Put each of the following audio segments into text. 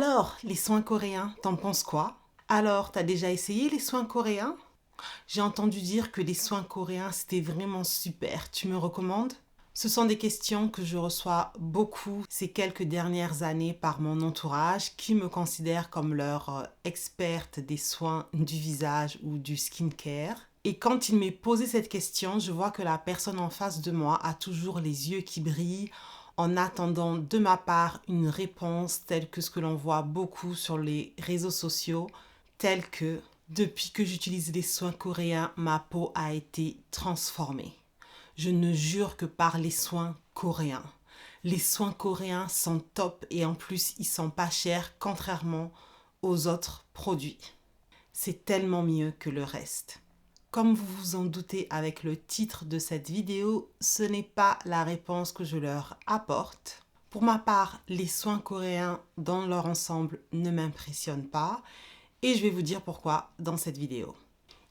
Alors, les soins coréens, t'en penses quoi? Alors, t'as déjà essayé les soins coréens? J'ai entendu dire que les soins coréens, c'était vraiment super. Tu me recommandes? Ce sont des questions que je reçois beaucoup ces quelques dernières années par mon entourage qui me considère comme leur experte des soins du visage ou du skincare. Et quand il m'est posé cette question, je vois que la personne en face de moi a toujours les yeux qui brillent en attendant de ma part une réponse telle que ce que l'on voit beaucoup sur les réseaux sociaux, telle que depuis que j'utilise les soins coréens, ma peau a été transformée. Je ne jure que par les soins coréens. Les soins coréens sont top et en plus ils sont pas chers contrairement aux autres produits. C'est tellement mieux que le reste. Comme vous vous en doutez avec le titre de cette vidéo, ce n'est pas la réponse que je leur apporte. Pour ma part, les soins coréens dans leur ensemble ne m'impressionnent pas et je vais vous dire pourquoi dans cette vidéo.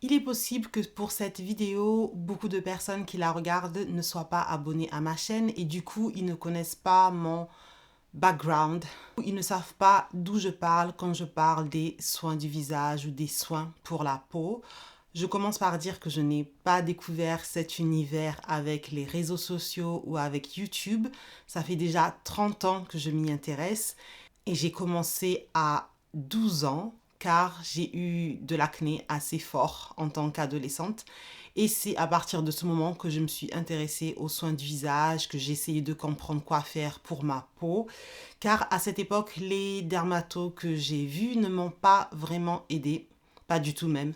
Il est possible que pour cette vidéo, beaucoup de personnes qui la regardent ne soient pas abonnées à ma chaîne et du coup, ils ne connaissent pas mon background. Ils ne savent pas d'où je parle quand je parle des soins du visage ou des soins pour la peau. Je commence par dire que je n'ai pas découvert cet univers avec les réseaux sociaux ou avec YouTube. Ça fait déjà 30 ans que je m'y intéresse et j'ai commencé à 12 ans car j'ai eu de l'acné assez fort en tant qu'adolescente. Et c'est à partir de ce moment que je me suis intéressée aux soins du visage, que j'ai essayé de comprendre quoi faire pour ma peau. Car à cette époque, les dermatos que j'ai vus ne m'ont pas vraiment aidée. Pas du tout même,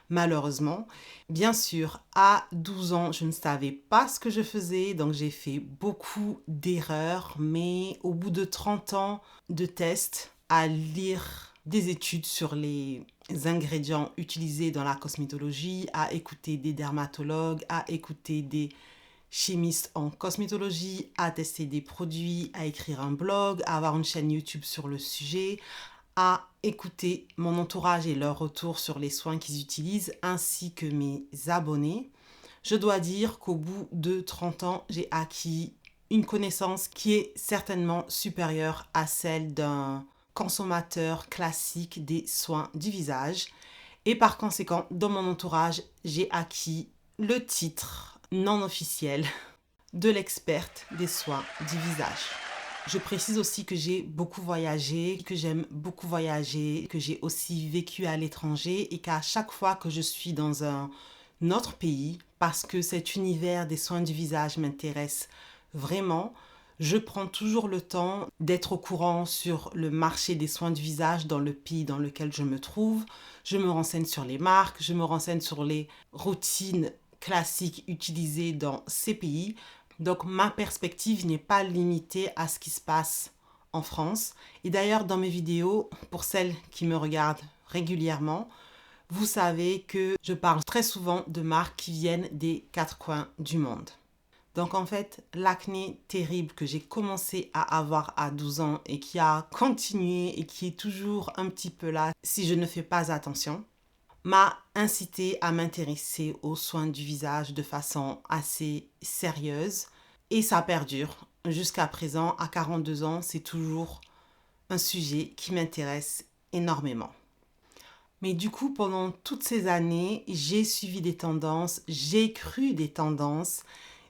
malheureusement. Bien sûr, à 12 ans, je ne savais pas ce que je faisais, donc j'ai fait beaucoup d'erreurs. Mais au bout de 30 ans de tests, à lire des études sur les ingrédients utilisés dans la cosmétologie, à écouter des dermatologues, à écouter des chimistes en cosmétologie, à tester des produits, à écrire un blog, à avoir une chaîne YouTube sur le sujet, à écouter mon entourage et leur retour sur les soins qu'ils utilisent, ainsi que mes abonnés. Je dois dire qu'au bout de 30 ans, j'ai acquis une connaissance qui est certainement supérieure à celle d'un consommateur classique des soins du visage. Et par conséquent, dans mon entourage, j'ai acquis le titre non officiel de l'experte des soins du visage. Je précise aussi que j'ai beaucoup voyagé, que j'aime beaucoup voyager, que j'ai aussi vécu à l'étranger et qu'à chaque fois que je suis dans un autre pays, parce que cet univers des soins du visage m'intéresse vraiment, je prends toujours le temps d'être au courant sur le marché des soins du visage dans le pays dans lequel je me trouve. Je me renseigne sur les marques, je me renseigne sur les routines classiques utilisées dans ces pays. Donc ma perspective n'est pas limitée à ce qui se passe en France. Et d'ailleurs dans mes vidéos, pour celles qui me regardent régulièrement, vous savez que je parle très souvent de marques qui viennent des quatre coins du monde. Donc en fait, l'acné terrible que j'ai commencé à avoir à 12 ans et qui a continué et qui est toujours un petit peu là si je ne fais pas attention, m'a incité à m'intéresser aux soins du visage de façon assez sérieuse et ça perdure. Jusqu'à présent, à 42 ans, c'est toujours un sujet qui m'intéresse énormément. Mais du coup, pendant toutes ces années, j'ai suivi des tendances, j'ai cru des tendances,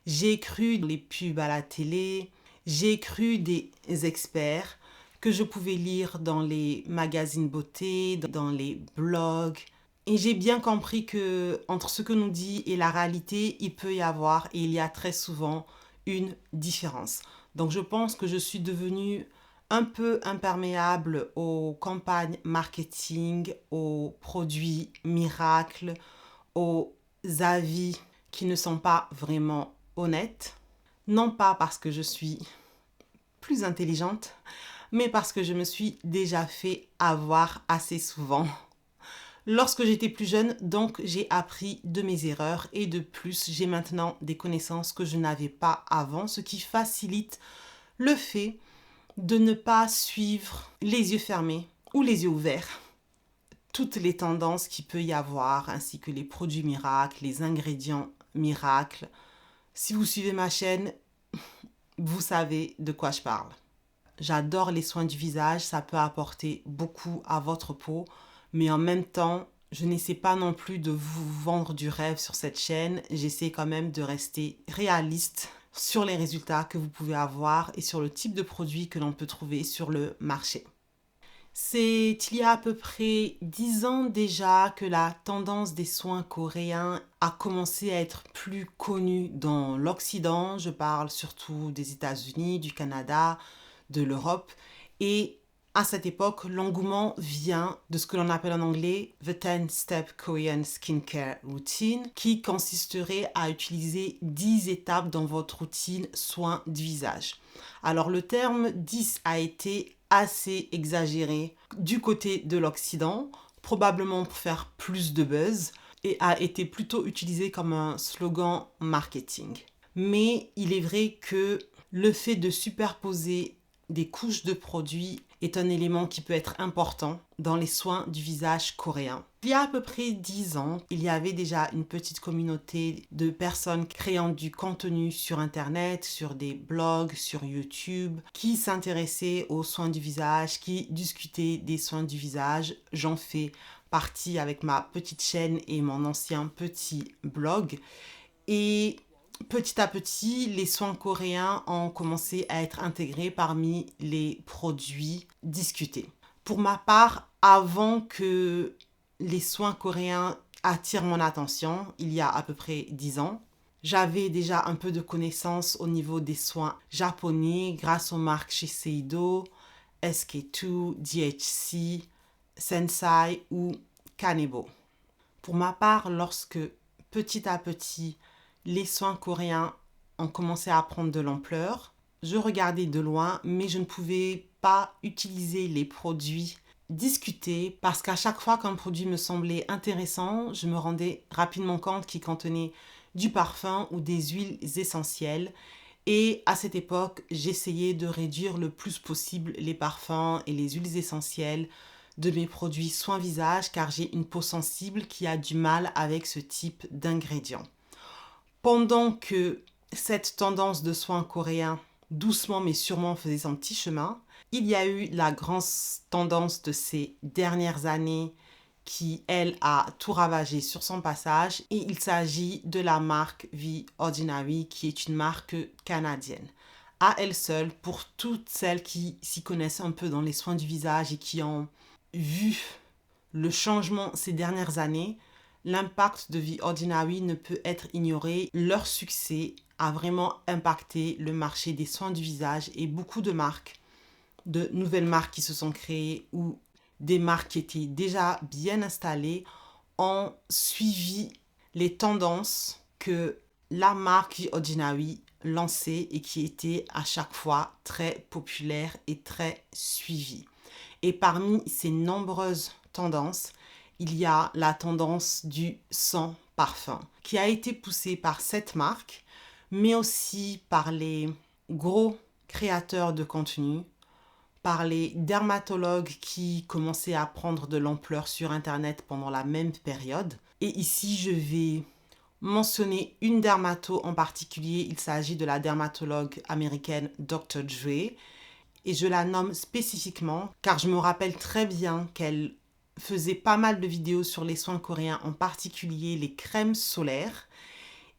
j'ai cru les pubs à la télé, j'ai cru des experts que je pouvais lire dans les magazines beauté, dans les blogs. Et j'ai bien compris que entre ce que nous dit et la réalité, il peut y avoir et il y a très souvent une différence. Donc je pense que je suis devenue un peu imperméable aux campagnes marketing, aux produits miracles, aux avis qui ne sont pas vraiment honnêtes. Non pas parce que je suis plus intelligente, mais parce que je me suis déjà fait avoir assez souvent. Lorsque j'étais plus jeune, donc j'ai appris de mes erreurs et de plus, j'ai maintenant des connaissances que je n'avais pas avant, ce qui facilite le fait de ne pas suivre les yeux fermés ou les yeux ouverts toutes les tendances qu'il peut y avoir, ainsi que les produits miracles, les ingrédients miracles. Si vous suivez ma chaîne, vous savez de quoi je parle. j'adore les soins du visage, ça peut apporter beaucoup à votre peau, mais en même temps, je n'essaie pas non plus de vous vendre du rêve sur cette chaîne, j'essaie quand même de rester réaliste sur les résultats que vous pouvez avoir et sur le type de produit que l'on peut trouver sur le marché. C'est il y a à peu près 10 ans déjà que la tendance des soins coréens a commencé à être plus connue dans l'Occident. Je parle surtout des États-Unis, du Canada, de l'Europe. Et à cette époque, l'engouement vient de ce que l'on appelle en anglais The 10-Step Korean Skincare Routine, qui consisterait à utiliser 10 étapes dans votre routine soins du visage. Alors le terme 10 a été assez exagéré du côté de l'Occident, probablement pour faire plus de buzz, et a été plutôt utilisé comme un slogan marketing. Mais il est vrai que le fait de superposer des couches de produits est un élément qui peut être important dans les soins du visage coréen. Il y a à peu près 10 ans, il y avait déjà une petite communauté de personnes créant du contenu sur Internet, sur des blogs, sur YouTube, qui s'intéressaient aux soins du visage, qui discutaient des soins du visage. J'en fais partie avec ma petite chaîne et mon ancien petit blog. Et petit à petit, les soins coréens ont commencé à être intégrés parmi les produits discutés. Pour ma part, avant que les soins coréens attirent mon attention, il y a à peu près 10 ans, j'avais déjà un peu de connaissances au niveau des soins japonais grâce aux marques Shiseido, SK2, DHC, Sensai ou Kanebo. Pour ma part, lorsque petit à petit les soins coréens ont commencé à prendre de l'ampleur, je regardais de loin, mais je ne pouvais pas utiliser les produits discutés parce qu'à chaque fois qu'un produit me semblait intéressant, je me rendais rapidement compte qu'il contenait du parfum ou des huiles essentielles. Et à cette époque, j'essayais de réduire le plus possible les parfums et les huiles essentielles de mes produits soins visage car j'ai une peau sensible qui a du mal avec ce type d'ingrédients. Pendant que cette tendance de soins coréens doucement mais sûrement faisait son petit chemin, il y a eu la grande tendance de ces dernières années qui, elle, a tout ravagé sur son passage et il s'agit de la marque The Ordinary qui est une marque canadienne. À elle seule, pour toutes celles qui s'y connaissent un peu dans les soins du visage et qui ont vu le changement ces dernières années, l'impact de The Ordinary ne peut être ignoré. Leur succès a vraiment impacté le marché des soins du visage et beaucoup de marques, de nouvelles marques qui se sont créées ou des marques qui étaient déjà bien installées ont suivi les tendances que la marque The Ordinary lançait et qui étaient à chaque fois très populaires et très suivies. Et parmi ces nombreuses tendances, il y a la tendance du sans parfum qui a été poussée par cette marque, mais aussi par les gros créateurs de contenu, par les dermatologues qui commençaient à prendre de l'ampleur sur Internet pendant la même période. Et ici, je vais mentionner une dermato en particulier. Il s'agit de la dermatologue américaine Dr. Dre. Et je la nomme spécifiquement car je me rappelle très bien qu'elle faisait pas mal de vidéos sur les soins coréens, en particulier les crèmes solaires.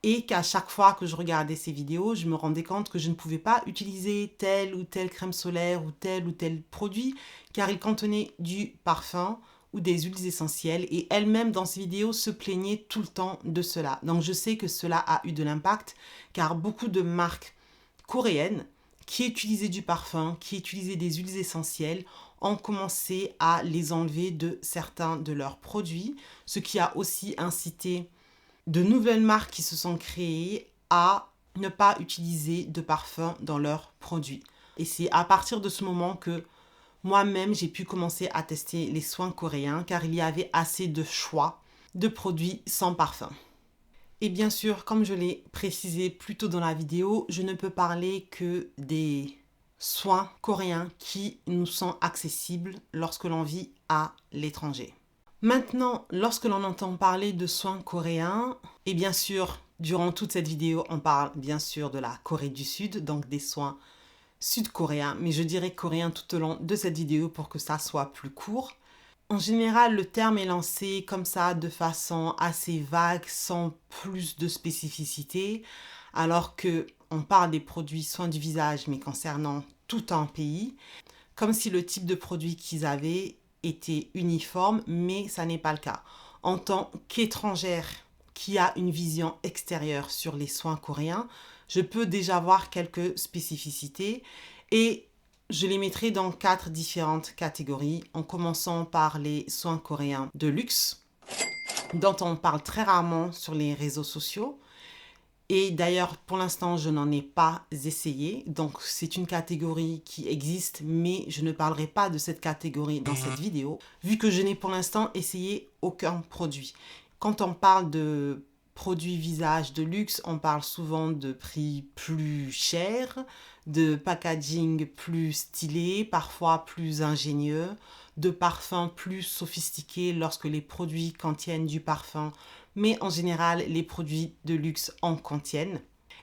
Et qu'à chaque fois que je regardais ces vidéos, je me rendais compte que je ne pouvais pas utiliser telle ou telle crème solaire ou tel produit car il contenait du parfum ou des huiles essentielles et elle-même dans ses vidéos se plaignait tout le temps de cela. Donc je sais que cela a eu de l'impact car beaucoup de marques coréennes qui utilisaient du parfum, qui utilisaient des huiles essentielles ont commencé à les enlever de certains de leurs produits, ce qui a aussi incité de nouvelles marques qui se sont créées à ne pas utiliser de parfum dans leurs produits. Et c'est à partir de ce moment que moi-même, j'ai pu commencer à tester les soins coréens car il y avait assez de choix de produits sans parfum. Et bien sûr, comme je l'ai précisé plus tôt dans la vidéo, je ne peux parler que des soins coréens qui nous sont accessibles lorsque l'on vit à l'étranger. Maintenant, lorsque l'on entend parler de soins coréens, et bien sûr, durant toute cette vidéo, on parle bien sûr de la Corée du Sud, donc des soins sud-coréen, mais je dirais coréen tout au long de cette vidéo pour que ça soit plus court. En général, le terme est lancé comme ça de façon assez vague, sans plus de spécificité, alors que on parle des produits soins du visage, mais concernant tout un pays, comme si le type de produit qu'ils avaient était uniforme, mais ça n'est pas le cas. En tant qu'étrangère qui a une vision extérieure sur les soins coréens, je peux déjà voir quelques spécificités et je les mettrai dans 4 différentes catégories, en commençant par les soins coréens de luxe, dont on parle très rarement sur les réseaux sociaux. Et d'ailleurs, pour l'instant, je n'en ai pas essayé. Donc, c'est une catégorie qui existe, mais je ne parlerai pas de cette catégorie dans cette vidéo, vu que je n'ai pour l'instant essayé aucun produit. Quand on parle de produits visage de luxe, on parle souvent de prix plus chers, de packaging plus stylé, parfois plus ingénieux, de parfums plus sophistiqués lorsque les produits contiennent du parfum, mais en général, les produits de luxe en contiennent.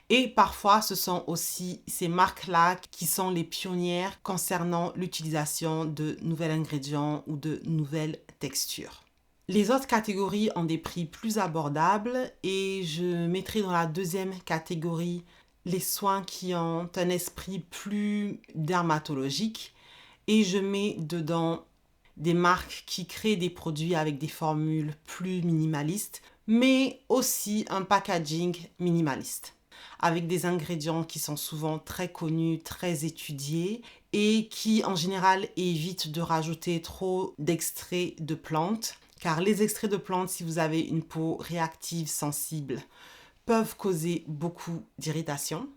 Et parfois, ce sont aussi ces marques-là qui sont les pionnières concernant l'utilisation de nouveaux ingrédients ou de nouvelles textures. Les autres catégories ont des prix plus abordables et je mettrai dans la deuxième catégorie les soins qui ont un esprit plus dermatologique et je mets dedans des marques qui créent des produits avec des formules plus minimalistes, mais aussi un packaging minimaliste, avec des ingrédients qui sont souvent très connus, très étudiés et qui en général évitent de rajouter trop d'extraits de plantes, car les extraits de plantes, si vous avez une peau réactive, sensible, peuvent causer beaucoup d'irritation.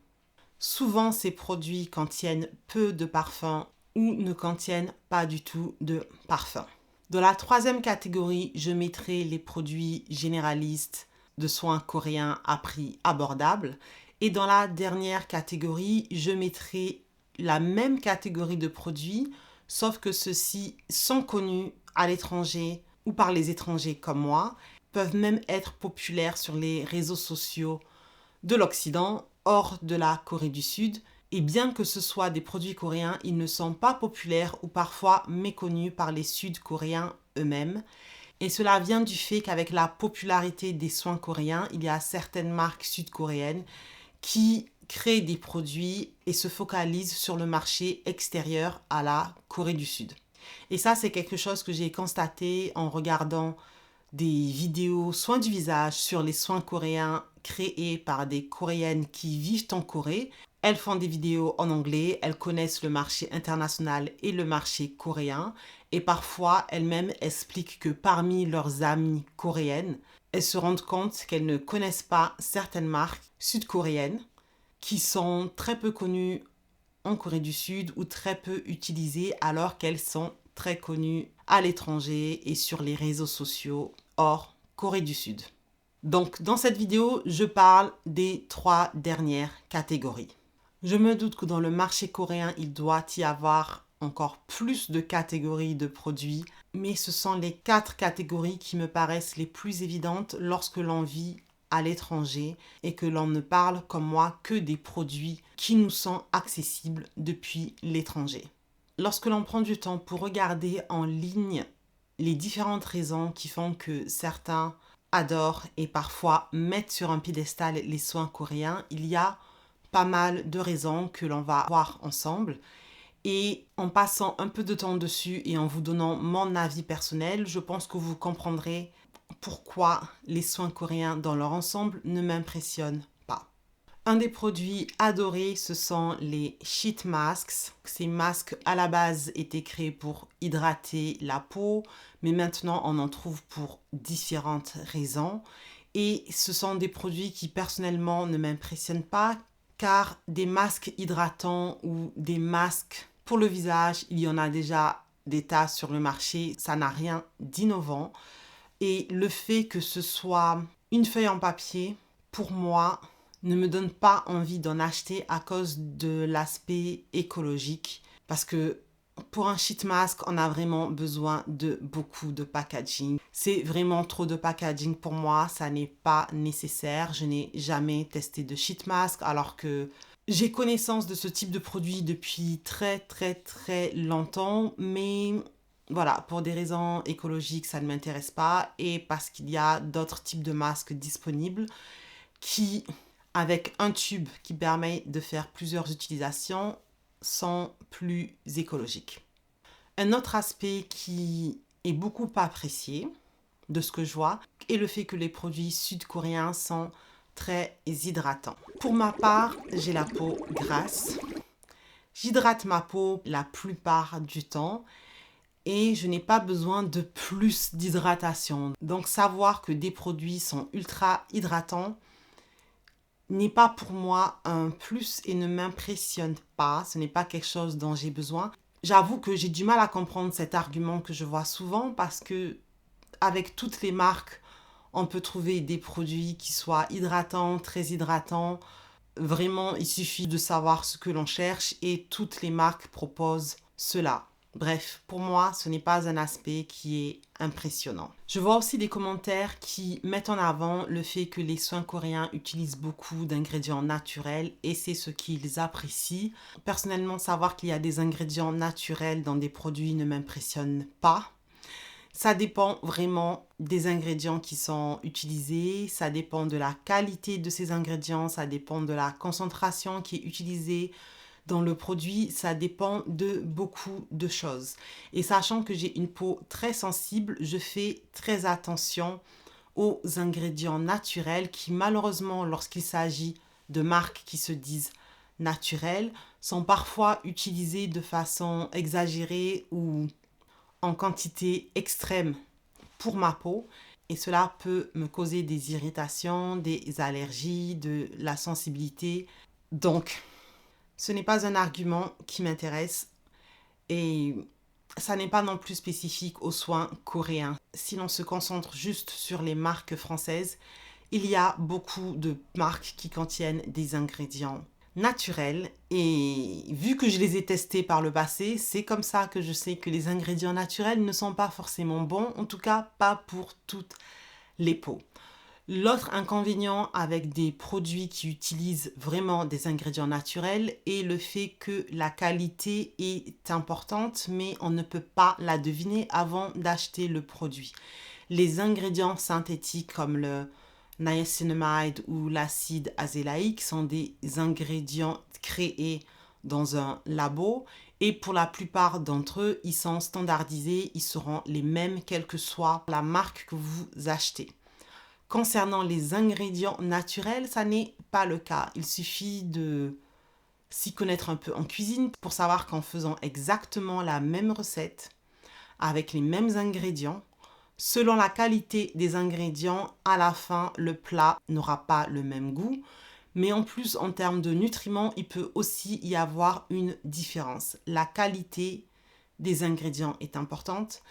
Souvent, ces produits contiennent peu de parfum ou ne contiennent pas du tout de parfum. Dans la troisième catégorie, je mettrai les produits généralistes de soins coréens à prix abordable. Et dans la dernière catégorie, je mettrai la même catégorie de produits, sauf que ceux-ci sont connus à l'étranger ou par les étrangers comme moi, peuvent même être populaires sur les réseaux sociaux de l'Occident, hors de la Corée du Sud. Et bien que ce soit des produits coréens, ils ne sont pas populaires ou parfois méconnus par les Sud-Coréens eux-mêmes. Et cela vient du fait qu'avec la popularité des soins coréens, il y a certaines marques sud-coréennes qui créent des produits et se focalisent sur le marché extérieur à la Corée du Sud. Et ça, c'est quelque chose que j'ai constaté en regardant des vidéos soins du visage sur les soins coréens créés par des Coréennes qui vivent en Corée. Elles font des vidéos en anglais, elles connaissent le marché international et le marché coréen et parfois elles-mêmes expliquent que parmi leurs amies coréennes, elles se rendent compte qu'elles ne connaissent pas certaines marques sud-coréennes qui sont très peu connues en Corée du Sud ou très peu utilisées alors qu'elles sont très connues à l'étranger et sur les réseaux sociaux hors Corée du Sud. Donc dans cette vidéo, je parle des 3 dernières catégories. Je me doute que dans le marché coréen, il doit y avoir encore plus de catégories de produits, mais ce sont les 4 catégories qui me paraissent les plus évidentes lorsque l'on vit à l'étranger et que l'on ne parle comme moi que des produits qui nous sont accessibles depuis l'étranger. Lorsque l'on prend du temps pour regarder en ligne les différentes raisons qui font que certains adorent et parfois mettent sur un piédestal les soins coréens, il y a pas mal de raisons que l'on va voir ensemble. Et en passant un peu de temps dessus et en vous donnant mon avis personnel, je pense que vous comprendrez pourquoi les soins coréens dans leur ensemble ne m'impressionnent pas. Un des produits adorés, ce sont les sheet masks. Ces masques à la base étaient créés pour hydrater la peau, mais maintenant on en trouve pour différentes raisons. Et ce sont des produits qui personnellement ne m'impressionnent pas, car des masques hydratants ou des masques pour le visage, il y en a déjà des tas sur le marché, ça n'a rien d'innovant. Et le fait que ce soit une feuille en papier, pour moi, ne me donne pas envie d'en acheter à cause de l'aspect écologique. Parce que pour un sheet mask, on a vraiment besoin de beaucoup de packaging. C'est vraiment trop de packaging pour moi, ça n'est pas nécessaire. Je n'ai jamais testé de sheet mask alors que J'ai connaissance de ce type de produit depuis très très très longtemps, mais voilà, pour des raisons écologiques, ça ne m'intéresse pas et parce qu'il y a d'autres types de masques disponibles qui, avec un tube qui permet de faire plusieurs utilisations, sont plus écologiques. Un autre aspect qui est beaucoup apprécié de ce que je vois est le fait que les produits sud-coréens sont très hydratants. Pour ma part, j'ai la peau grasse. J'hydrate ma peau la plupart du temps et je n'ai pas besoin de plus d'hydratation. Donc savoir que des produits sont ultra hydratants n'est pas pour moi un plus et ne m'impressionne pas. Ce n'est pas quelque chose dont j'ai besoin. J'avoue que j'ai du mal à comprendre cet argument que je vois souvent parce que avec toutes les marques, on peut trouver des produits qui soient hydratants, très hydratants. Vraiment, il suffit de savoir ce que l'on cherche et toutes les marques proposent cela. Bref, pour moi, ce n'est pas un aspect qui est impressionnant. Je vois aussi des commentaires qui mettent en avant le fait que les soins coréens utilisent beaucoup d'ingrédients naturels et c'est ce qu'ils apprécient. Personnellement, savoir qu'il y a des ingrédients naturels dans des produits ne m'impressionne pas. Ça dépend vraiment des ingrédients qui sont utilisés, ça dépend de la qualité de ces ingrédients, ça dépend de la concentration qui est utilisée dans le produit, ça dépend de beaucoup de choses. Et sachant que j'ai une peau très sensible, je fais très attention aux ingrédients naturels qui malheureusement, lorsqu'il s'agit de marques qui se disent naturelles, sont parfois utilisés de façon exagérée ou en quantité extrême pour ma peau et cela peut me causer des irritations, des allergies, de la sensibilité. Donc, ce n'est pas un argument qui m'intéresse et ça n'est pas non plus spécifique aux soins coréens. Si l'on se concentre juste sur les marques françaises, il y a beaucoup de marques qui contiennent des ingrédients naturels et vu que je les ai testés par le passé, c'est comme ça que je sais que les ingrédients naturels ne sont pas forcément bons, en tout cas pas pour toutes les peaux. L'autre inconvénient avec des produits qui utilisent vraiment des ingrédients naturels est le fait que la qualité est importante, mais on ne peut pas la deviner avant d'acheter le produit. Les ingrédients synthétiques comme le niacinamide ou l'acide azélaïque sont des ingrédients créés dans un labo et pour la plupart d'entre eux, ils sont standardisés, ils seront les mêmes quelle que soit la marque que vous achetez. Concernant les ingrédients naturels, ça n'est pas le cas. Il suffit de s'y connaître un peu en cuisine pour savoir qu'en faisant exactement la même recette, avec les mêmes ingrédients, selon la qualité des ingrédients, à la fin, le plat n'aura pas le même goût. Mais en plus, en termes de nutriments, il peut aussi y avoir une différence. La qualité des ingrédients est importante.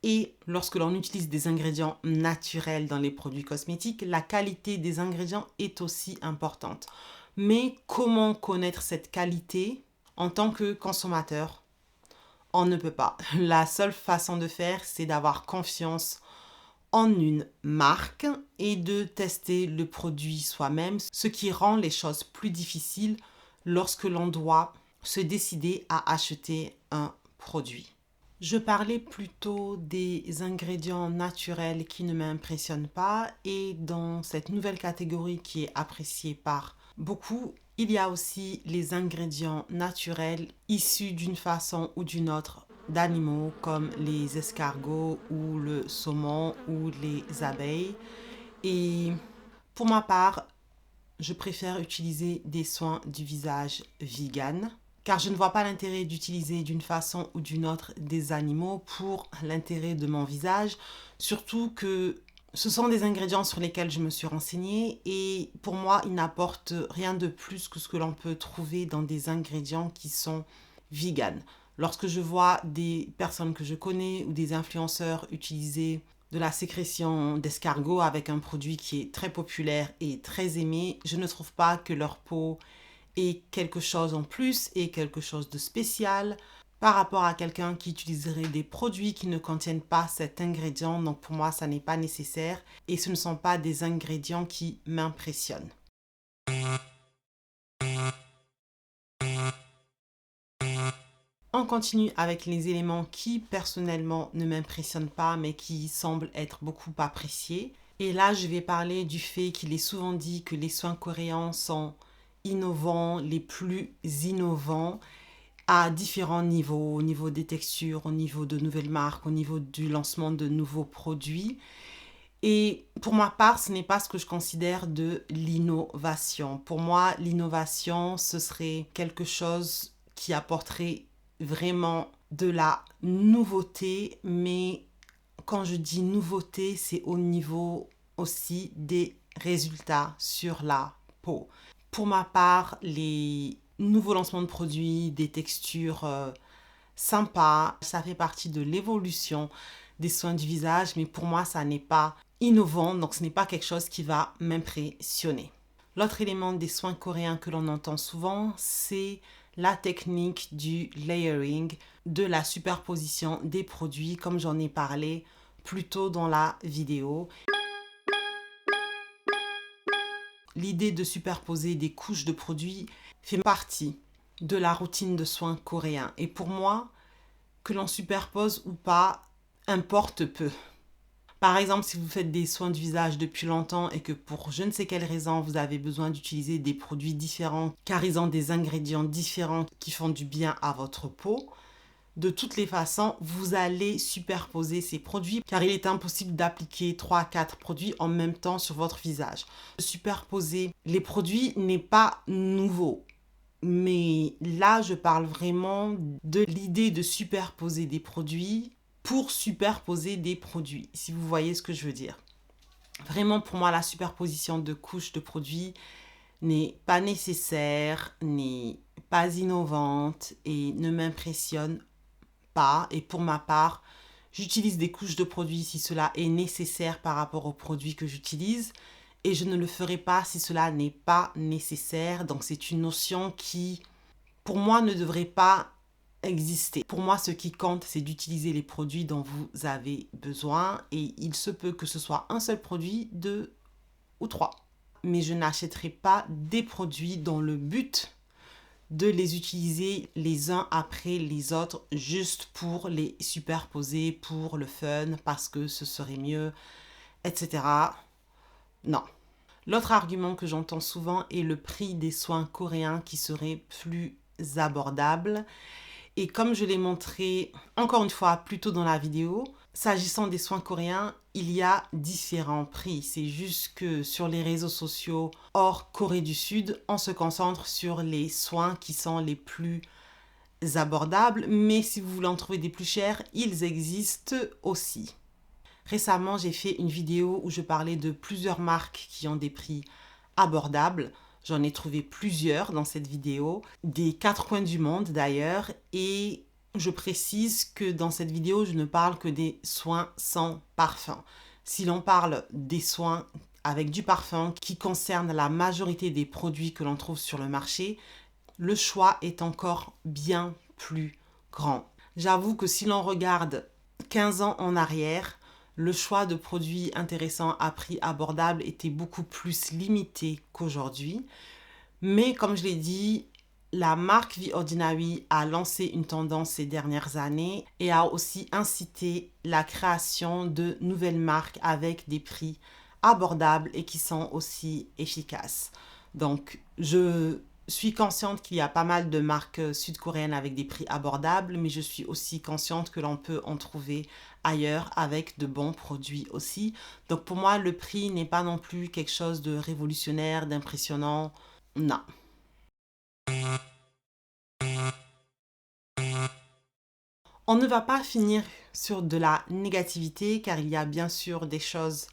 Et lorsque l'on utilise des ingrédients naturels dans les produits cosmétiques, la qualité des ingrédients est aussi importante. Mais comment connaître cette qualité en tant que consommateur? On ne peut pas. La seule façon de faire, c'est d'avoir confiance en une marque et de tester le produit soi-même, ce qui rend les choses plus difficiles lorsque l'on doit se décider à acheter un produit. Je parlais plutôt des ingrédients naturels qui ne m'impressionnent pas et dans cette nouvelle catégorie qui est appréciée par beaucoup, il y a aussi les ingrédients naturels issus d'une façon ou d'une autre d'animaux comme les escargots ou le saumon ou les abeilles. Et pour ma part, je préfère utiliser des soins du visage vegan car je ne vois pas l'intérêt d'utiliser d'une façon ou d'une autre des animaux pour l'intérêt de mon visage, surtout que ce sont des ingrédients sur lesquels je me suis renseignée et pour moi, ils n'apportent rien de plus que ce que l'on peut trouver dans des ingrédients qui sont vegan. Lorsque je vois des personnes que je connais ou des influenceurs utiliser de la sécrétion d'escargot avec un produit qui est très populaire et très aimé, je ne trouve pas que leur peau ait quelque chose en plus et quelque chose de spécial par rapport à quelqu'un qui utiliserait des produits qui ne contiennent pas cet ingrédient. Donc pour moi, ça n'est pas nécessaire et ce ne sont pas des ingrédients qui m'impressionnent. on continue avec les éléments qui personnellement ne m'impressionnent pas mais qui semblent être beaucoup appréciés. Et là, je vais parler du fait qu'il est souvent dit que les soins coréens sont innovants, les plus innovants à différents niveaux, au niveau des textures, au niveau de nouvelles marques, au niveau du lancement de nouveaux produits. Et pour ma part, ce n'est pas ce que je considère de l'innovation. Pour moi, l'innovation, ce serait quelque chose qui apporterait vraiment de la nouveauté, mais quand je dis nouveauté, c'est au niveau aussi des résultats sur la peau. Pour ma part, les nouveaux lancements de produits, des textures sympas, ça fait partie de l'évolution des soins du visage, mais pour moi, ça n'est pas innovant, donc ce n'est pas quelque chose qui va m'impressionner. L'autre élément des soins coréens que l'on entend souvent, c'est la technique du layering, de la superposition des produits, comme j'en ai parlé plus tôt dans la vidéo. L'idée de superposer des couches de produits fait partie de la routine de soins coréens. Et pour moi, que l'on superpose ou pas, importe peu. Par exemple, si vous faites des soins du visage depuis longtemps et que pour je ne sais quelle raison, vous avez besoin d'utiliser des produits différents car ils ont des ingrédients différents qui font du bien à votre peau, de toutes les façons, vous allez superposer ces produits car il est impossible d'appliquer 3 à 4 produits en même temps sur votre visage. Superposer les produits n'est pas nouveau. Mais là, je parle vraiment de l'idée de superposer des produits pour superposer des produits, si vous voyez ce que je veux dire. Vraiment, pour moi, la superposition de couches de produits n'est pas nécessaire, n'est pas innovante et ne m'impressionne pas. Et pour ma part, j'utilise des couches de produits si cela est nécessaire par rapport aux produits que j'utilise. Et je ne le ferai pas si cela n'est pas nécessaire. Donc c'est une notion qui, pour moi, ne devrait pas exister. Pour moi, ce qui compte, c'est d'utiliser les produits dont vous avez besoin. Et il se peut que ce soit un seul produit, 2 ou 3. Mais je n'achèterai pas des produits dans le but de les utiliser les uns après les autres juste pour les superposer, pour le fun, parce que ce serait mieux, etc. Non. L'autre argument que j'entends souvent est le prix des soins coréens qui serait plus abordable. Et comme je l'ai montré encore une fois plus tôt dans la vidéo, s'agissant des soins coréens, il y a différents prix. C'est juste que sur les réseaux sociaux hors Corée du Sud, on se concentre sur les soins qui sont les plus abordables. Mais si vous voulez en trouver des plus chers, ils existent aussi. Récemment, j'ai fait une vidéo où je parlais de plusieurs marques qui ont des prix abordables. J'en ai trouvé plusieurs dans cette vidéo, des 4 coins du monde d'ailleurs. Et je précise que dans cette vidéo, je ne parle que des soins sans parfum. Si l'on parle des soins avec du parfum qui concernent la majorité des produits que l'on trouve sur le marché, le choix est encore bien plus grand. J'avoue que si l'on regarde 15 ans en arrière, le choix de produits intéressants à prix abordable était beaucoup plus limité qu'aujourd'hui. Mais comme je l'ai dit, la marque The Ordinary a lancé une tendance ces dernières années et a aussi incité la création de nouvelles marques avec des prix abordables et qui sont aussi efficaces. Donc, je suis consciente qu'il y a pas mal de marques sud-coréennes avec des prix abordables, mais je suis aussi consciente que l'on peut en trouver ailleurs avec de bons produits aussi. Donc pour moi, le prix n'est pas non plus quelque chose de révolutionnaire, d'impressionnant. Non. On ne va pas finir sur de la négativité car il y a bien sûr des choses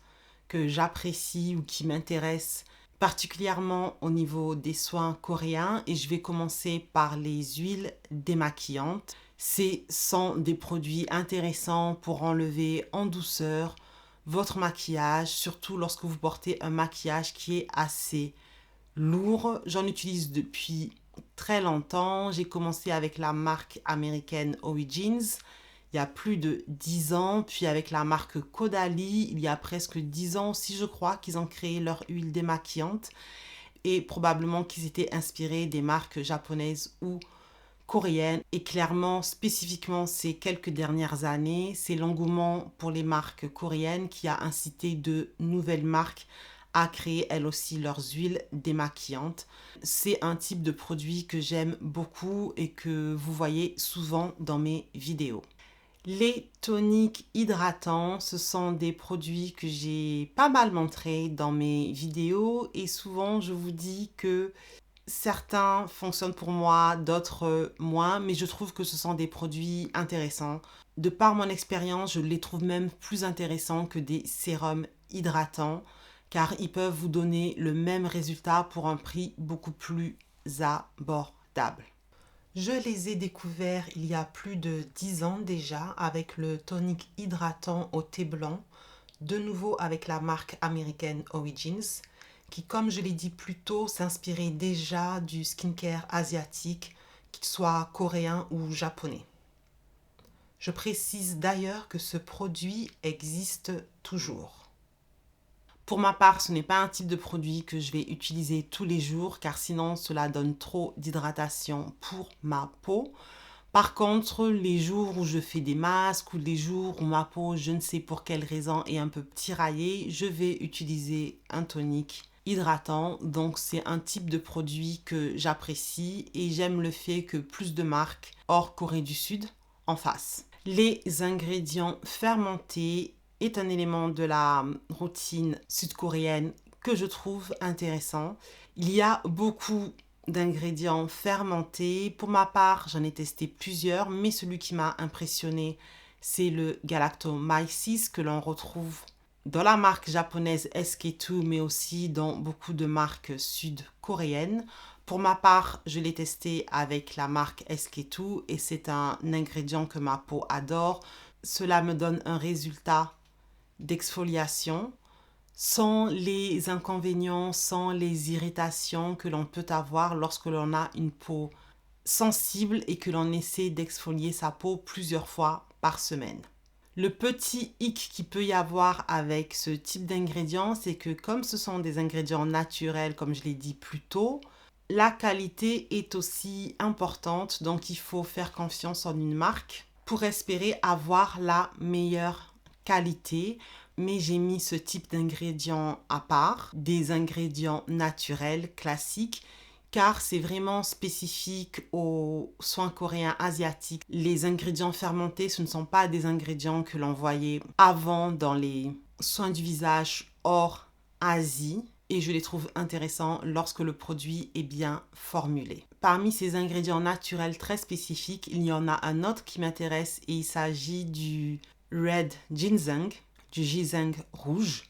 que j'apprécie ou qui m'intéressent particulièrement au niveau des soins coréens et je vais commencer par les huiles démaquillantes. Ce sont des produits intéressants pour enlever en douceur votre maquillage, surtout lorsque vous portez un maquillage qui est assez lourd. J'en utilise depuis très longtemps. J'ai commencé avec la marque américaine Origins il y a plus de 10 ans, puis avec la marque Caudalie, il y a presque 10 ans aussi, je crois, qu'ils ont créé leur huile démaquillante et probablement qu'ils étaient inspirés des marques japonaises ou coréenne et clairement, spécifiquement ces quelques dernières années, c'est l'engouement pour les marques coréennes qui a incité de nouvelles marques à créer elles aussi leurs huiles démaquillantes. C'est un type de produit que j'aime beaucoup et que vous voyez souvent dans mes vidéos. Les toniques hydratants, ce sont des produits que j'ai pas mal montrés dans mes vidéos et souvent je vous dis que certains fonctionnent pour moi, d'autres moins, mais je trouve que ce sont des produits intéressants. De par mon expérience, je les trouve même plus intéressants que des sérums hydratants, car ils peuvent vous donner le même résultat pour un prix beaucoup plus abordable. Je les ai découverts il y a plus de 10 ans déjà avec le tonique hydratant au thé blanc, de nouveau avec la marque américaine Origins, qui, comme je l'ai dit plus tôt, s'inspirait déjà du skincare asiatique, qu'il soit coréen ou japonais. Je précise d'ailleurs que ce produit existe toujours. Pour ma part, ce n'est pas un type de produit que je vais utiliser tous les jours car sinon cela donne trop d'hydratation pour ma peau. Par contre, les jours où je fais des masques ou les jours où ma peau, je ne sais pour quelle raison, est un peu tiraillée, je vais utiliser un tonique hydratant. Donc c'est un type de produit que j'apprécie et j'aime le fait que plus de marques hors Corée du Sud en fassent. Les ingrédients fermentés est un élément de la routine sud-coréenne que je trouve intéressant. Il y a beaucoup d'ingrédients fermentés. Pour ma part, j'en ai testé plusieurs, mais celui qui m'a impressionné, c'est le Galactomyces que l'on retrouve dans la marque japonaise SK2, mais aussi dans beaucoup de marques sud-coréennes. Pour ma part, je l'ai testé avec la marque SK2 et c'est un ingrédient que ma peau adore. Cela me donne un résultat d'exfoliation sans les inconvénients, sans les irritations que l'on peut avoir lorsque l'on a une peau sensible et que l'on essaie d'exfolier sa peau plusieurs fois par semaine. Le petit hic qu'il peut y avoir avec ce type d'ingrédients, c'est que comme ce sont des ingrédients naturels, comme je l'ai dit plus tôt, la qualité est aussi importante, donc il faut faire confiance en une marque pour espérer avoir la meilleure qualité. Mais j'ai mis ce type d'ingrédients à part, des ingrédients naturels classiques, car c'est vraiment spécifique aux soins coréens asiatiques. Les ingrédients fermentés, ce ne sont pas des ingrédients que l'on voyait avant dans les soins du visage hors Asie, et je les trouve intéressants lorsque le produit est bien formulé. Parmi ces ingrédients naturels très spécifiques, il y en a un autre qui m'intéresse et il s'agit du Red Ginseng, du ginseng rouge,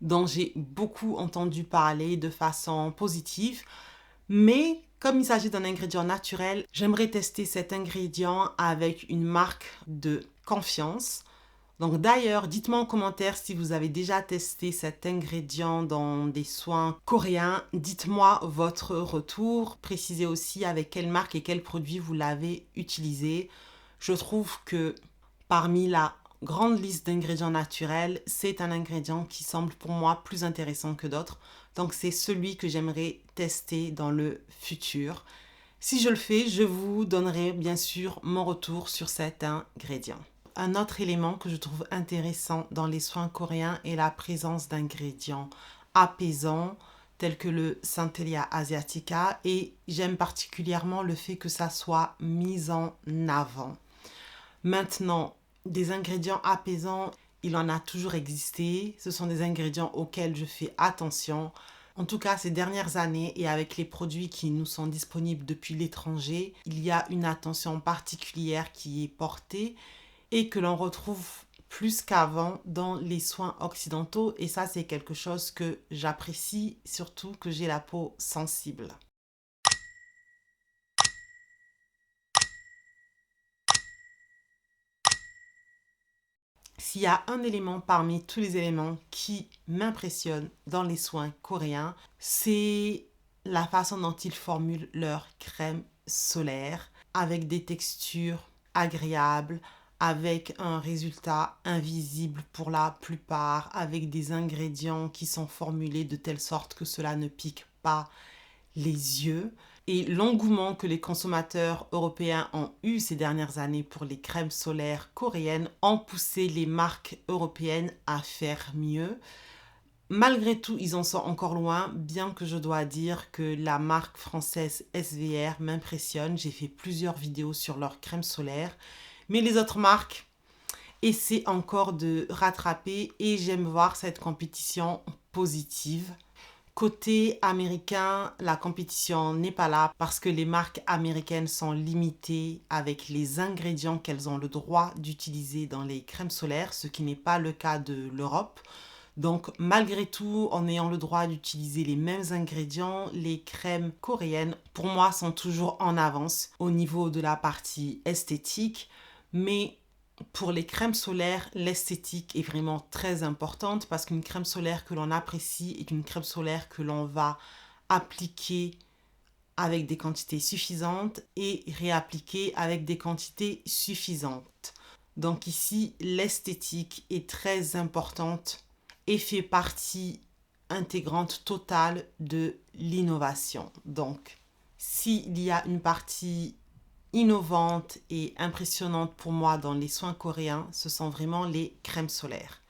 dont j'ai beaucoup entendu parler de façon positive. Mais comme il s'agit d'un ingrédient naturel, j'aimerais tester cet ingrédient avec une marque de confiance. Donc d'ailleurs, dites-moi en commentaire si vous avez déjà testé cet ingrédient dans des soins coréens. Dites-moi votre retour. Précisez aussi avec quelle marque et quel produit vous l'avez utilisé. Je trouve que parmi la grande liste d'ingrédients naturels, c'est un ingrédient qui semble pour moi plus intéressant que d'autres. Donc c'est celui que j'aimerais tester dans le futur. Si je le fais, je vous donnerai bien sûr mon retour sur cet ingrédient. Un autre élément que je trouve intéressant dans les soins coréens est la présence d'ingrédients apaisants tels que le Centellia asiatica et j'aime particulièrement le fait que ça soit mis en avant. Maintenant, des ingrédients apaisants, il en a toujours existé. Ce sont des ingrédients auxquels je fais attention. En tout cas, ces dernières années et avec les produits qui nous sont disponibles depuis l'étranger, il y a une attention particulière qui est portée et que l'on retrouve plus qu'avant dans les soins occidentaux. Et ça, c'est quelque chose que j'apprécie, surtout que j'ai la peau sensible. S'il y a un élément parmi tous les éléments qui m'impressionne dans les soins coréens, c'est la façon dont ils formulent leur crème solaire avec des textures agréables, avec un résultat invisible pour la plupart, avec des ingrédients qui sont formulés de telle sorte que cela ne pique pas les yeux. et l'engouement que les consommateurs européens ont eu ces dernières années pour les crèmes solaires coréennes ont poussé les marques européennes à faire mieux. Malgré tout, ils en sont encore loin, bien que je dois dire que la marque française SVR m'impressionne. J'ai fait plusieurs vidéos sur leurs crèmes solaires, mais les autres marques essaient encore de rattraper et j'aime voir cette compétition positive. Côté américain, la compétition n'est pas là parce que les marques américaines sont limitées avec les ingrédients qu'elles ont le droit d'utiliser dans les crèmes solaires, ce qui n'est pas le cas de l'Europe. Donc, malgré tout, en ayant le droit d'utiliser les mêmes ingrédients, les crèmes coréennes, pour moi, sont toujours en avance au niveau de la partie esthétique. Mais pour les crèmes solaires, l'esthétique est vraiment très importante parce qu'une crème solaire que l'on apprécie est une crème solaire que l'on va appliquer avec des quantités suffisantes et réappliquer avec des quantités suffisantes. Donc ici, l'esthétique est très importante et fait partie intégrante totale de l'innovation. Donc, s'il y a une partie innovante et impressionnante pour moi dans les soins coréens, ce sont vraiment les crèmes solaires.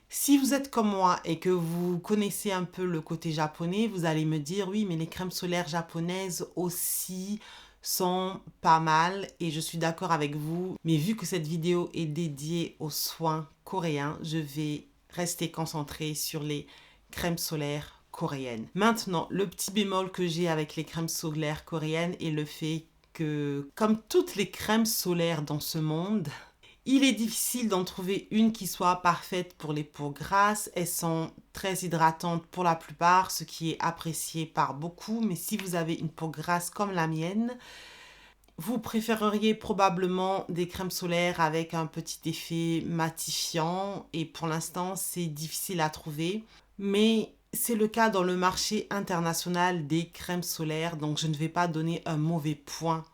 Si vous êtes comme moi et que vous connaissez un peu le côté japonais, vous allez me dire oui, mais les crèmes solaires japonaises aussi sont pas mal et je suis d'accord avec vous. Mais vu que cette vidéo est dédiée aux soins coréens, je vais rester concentrée sur les crèmes solaires coréennes. Maintenant, le petit bémol que j'ai avec les crèmes solaires coréennes est le fait que, comme toutes les crèmes solaires dans ce monde, il est difficile d'en trouver une qui soit parfaite pour les peaux grasses. Elles sont très hydratantes pour la plupart, ce qui est apprécié par beaucoup. Mais si vous avez une peau grasse comme la mienne, vous préféreriez probablement des crèmes solaires avec un petit effet matifiant. Et pour l'instant, c'est difficile à trouver. Mais c'est le cas dans le marché international des crèmes solaires. Donc, je ne vais pas donner un mauvais point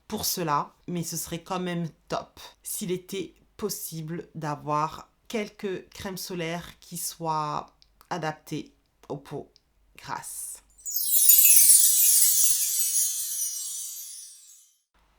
pour cela, mais ce serait quand même top s'il était possible d'avoir quelques crèmes solaires qui soient adaptées aux peaux grasses.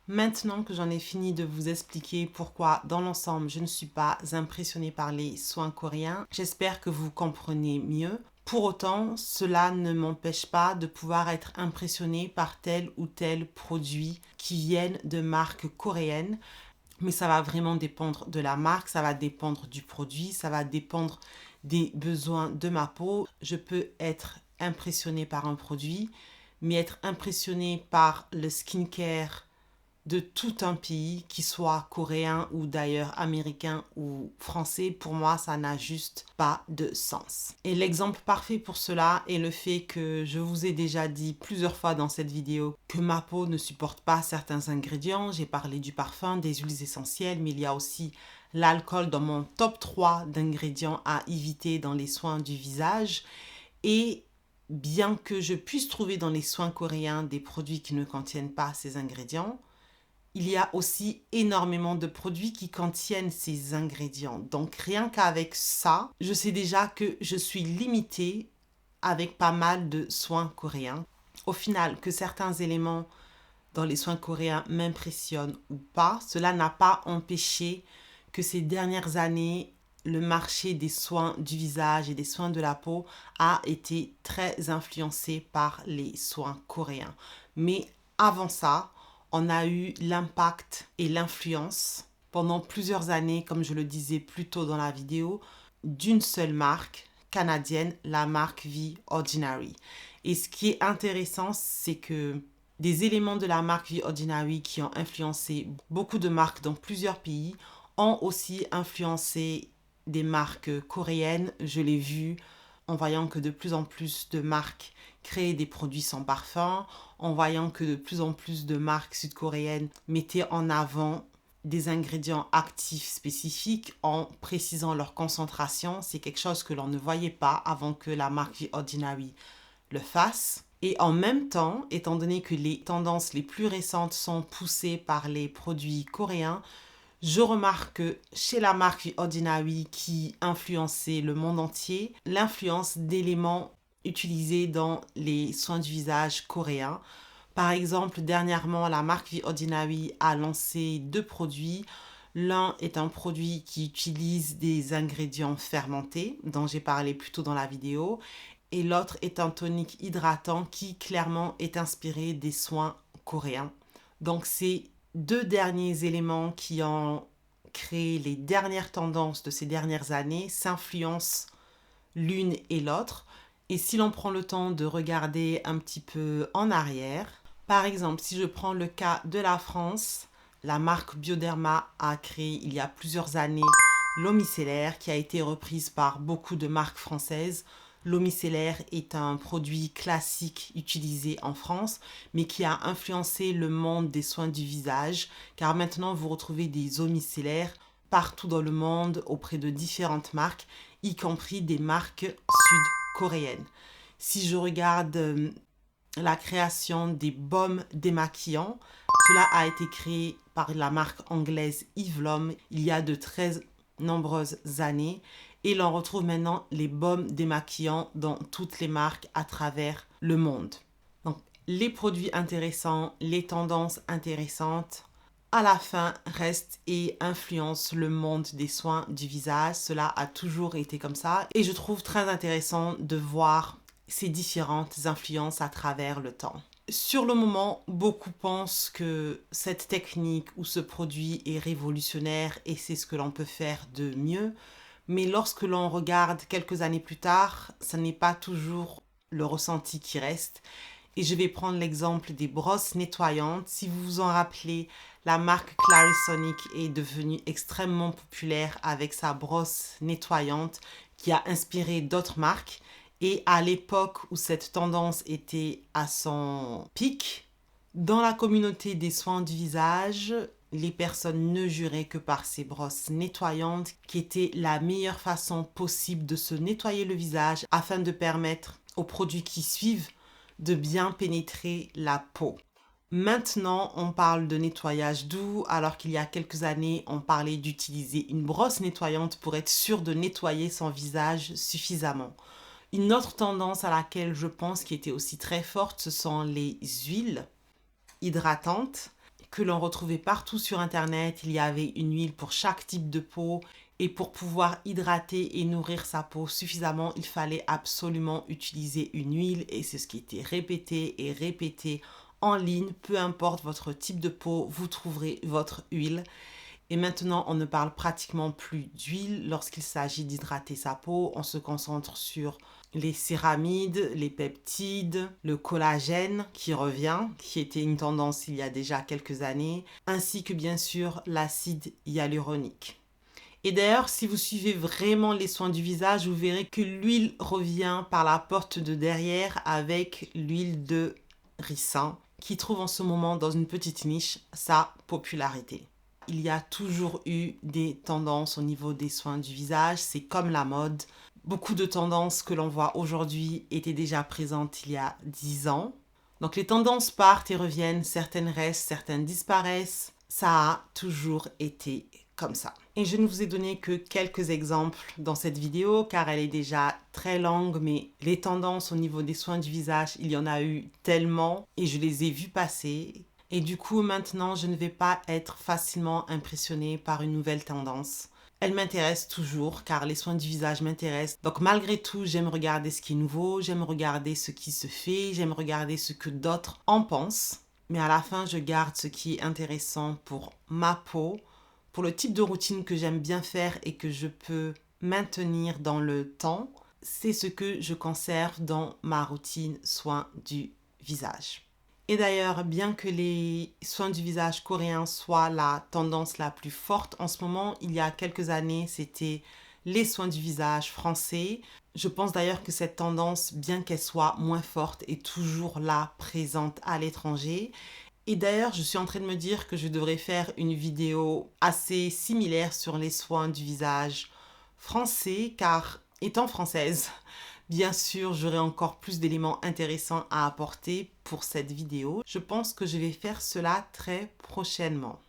Maintenant que j'en ai fini de vous expliquer pourquoi dans l'ensemble je ne suis pas impressionnée par les soins coréens, j'espère que vous comprenez mieux. Pour autant, cela ne m'empêche pas de pouvoir être impressionnée par tel ou tel produit qui viennent de marques coréennes. Mais ça va vraiment dépendre de la marque, ça va dépendre du produit, ça va dépendre des besoins de ma peau. Je peux être impressionnée par un produit, mais être impressionnée par le skincare de tout un pays, qui soit coréen ou d'ailleurs américain ou français, pour moi, ça n'a juste pas de sens. Et l'exemple parfait pour cela est le fait que je vous ai déjà dit plusieurs fois dans cette vidéo que ma peau ne supporte pas certains ingrédients. J'ai parlé du parfum, des huiles essentielles, mais il y a aussi l'alcool dans mon top 3 d'ingrédients à éviter dans les soins du visage. Et bien que je puisse trouver dans les soins coréens des produits qui ne contiennent pas ces ingrédients, il y a aussi énormément de produits qui contiennent ces ingrédients. Donc rien qu'avec ça, je sais déjà que je suis limitée avec pas mal de soins coréens. Au final, que certains éléments dans les soins coréens m'impressionnent ou pas, cela n'a pas empêché que ces dernières années, le marché des soins du visage et des soins de la peau a été très influencé par les soins coréens. Mais avant ça, on a eu l'impact et l'influence pendant plusieurs années, comme je le disais plus tôt dans la vidéo, d'une seule marque canadienne, la marque The Ordinary. Et ce qui est intéressant, c'est que des éléments de la marque The Ordinary qui ont influencé beaucoup de marques dans plusieurs pays ont aussi influencé des marques coréennes. Je l'ai vu en voyant que de plus en plus de marques créaient des produits sans parfum, en voyant que de plus en plus de marques sud-coréennes mettaient en avant des ingrédients actifs spécifiques en précisant leur concentration. C'est quelque chose que l'on ne voyait pas avant que la marque The Ordinary le fasse. Et en même temps, étant donné que les tendances les plus récentes sont poussées par les produits coréens, je remarque que chez la marque The Ordinary qui influençait le monde entier, l'influence d'éléments utilisés dans les soins du visage coréens. Par exemple, dernièrement, la marque The Ordinary a lancé 2 produits. L'un est un produit qui utilise des ingrédients fermentés, dont j'ai parlé plus tôt dans la vidéo, et l'autre est un tonique hydratant qui clairement est inspiré des soins coréens. Donc ces 2 derniers éléments qui ont créé les dernières tendances de ces dernières années s'influencent l'une et l'autre. Et si l'on prend le temps de regarder un petit peu en arrière, par exemple, si je prends le cas de la France, la marque Bioderma a créé il y a plusieurs années l'eau micellaire qui a été reprise par beaucoup de marques françaises. L'eau micellaire est un produit classique utilisé en France, mais qui a influencé le monde des soins du visage, car maintenant vous retrouvez des eaux micellaires partout dans le monde auprès de différentes marques, y compris des marques sud-coréennes. Si je regarde la création des baumes démaquillants, cela a été créé par la marque anglaise Eve Lom il y a de très nombreuses années et l'on retrouve maintenant les baumes démaquillants dans toutes les marques à travers le monde. Donc les produits intéressants, les tendances intéressantes, à la fin restent et influencent le monde des soins du visage. Cela a toujours été comme ça et je trouve très intéressant de voir ces différentes influences à travers le temps. Sur le moment, beaucoup pensent que cette technique ou ce produit est révolutionnaire et c'est ce que l'on peut faire de mieux. Mais lorsque l'on regarde quelques années plus tard, ce n'est pas toujours le ressenti qui reste. Et je vais prendre l'exemple des brosses nettoyantes. Si vous vous en rappelez, la marque Clarisonic est devenue extrêmement populaire avec sa brosse nettoyante qui a inspiré d'autres marques. Et à l'époque où cette tendance était à son pic, dans la communauté des soins du visage, les personnes ne juraient que par ces brosses nettoyantes qui étaient la meilleure façon possible de se nettoyer le visage afin de permettre aux produits qui suivent de bien pénétrer la peau. Maintenant, on parle de nettoyage doux, alors qu'il y a quelques années, on parlait d'utiliser une brosse nettoyante pour être sûr de nettoyer son visage suffisamment. Une autre tendance à laquelle je pense qui était aussi très forte, ce sont les huiles hydratantes que l'on retrouvait partout sur Internet. Il y avait une huile pour chaque type de peau et pour pouvoir hydrater et nourrir sa peau suffisamment, il fallait absolument utiliser une huile et c'est ce qui était répété et répété en ligne. Peu importe votre type de peau, vous trouverez votre huile. Et maintenant, on ne parle pratiquement plus d'huile lorsqu'il s'agit d'hydrater sa peau. On se concentre sur les céramides, les peptides, le collagène qui revient, qui était une tendance il y a déjà quelques années, ainsi que bien sûr l'acide hyaluronique. Et d'ailleurs, si vous suivez vraiment les soins du visage, vous verrez que l'huile revient par la porte de derrière avec l'huile de ricin qui trouve en ce moment dans une petite niche sa popularité. Il y a toujours eu des tendances au niveau des soins du visage, c'est comme la mode. Beaucoup de tendances que l'on voit aujourd'hui étaient déjà présentes il y a 10 ans. Donc les tendances partent et reviennent, certaines restent, certaines disparaissent. Ça a toujours été comme ça. Et je ne vous ai donné que quelques exemples dans cette vidéo car elle est déjà très longue, mais les tendances au niveau des soins du visage, il y en a eu tellement et je les ai vues passer. Et du coup, maintenant, je ne vais pas être facilement impressionnée par une nouvelle tendance. Elle m'intéresse toujours car les soins du visage m'intéressent. Donc malgré tout, j'aime regarder ce qui est nouveau, j'aime regarder ce qui se fait, j'aime regarder ce que d'autres en pensent. Mais à la fin, je garde ce qui est intéressant pour ma peau, pour le type de routine que j'aime bien faire et que je peux maintenir dans le temps. C'est ce que je conserve dans ma routine soins du visage. Et d'ailleurs, bien que les soins du visage coréens soient la tendance la plus forte en ce moment, il y a quelques années, c'était les soins du visage français. Je pense d'ailleurs que cette tendance, bien qu'elle soit moins forte, est toujours là, présente à l'étranger. Et d'ailleurs, je suis en train de me dire que je devrais faire une vidéo assez similaire sur les soins du visage français, car étant française, bien sûr, j'aurai encore plus d'éléments intéressants à apporter pour cette vidéo. Je pense que je vais faire cela très prochainement.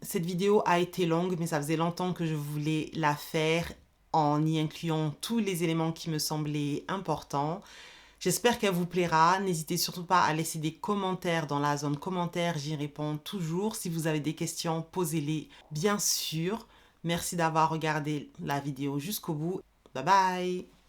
Cette vidéo a été longue, mais ça faisait longtemps que je voulais la faire en y incluant tous les éléments qui me semblaient importants. J'espère qu'elle vous plaira. N'hésitez surtout pas à laisser des commentaires dans la zone commentaires. J'y réponds toujours. Si vous avez des questions, posez-les bien sûr. Merci d'avoir regardé la vidéo jusqu'au bout. Bye bye!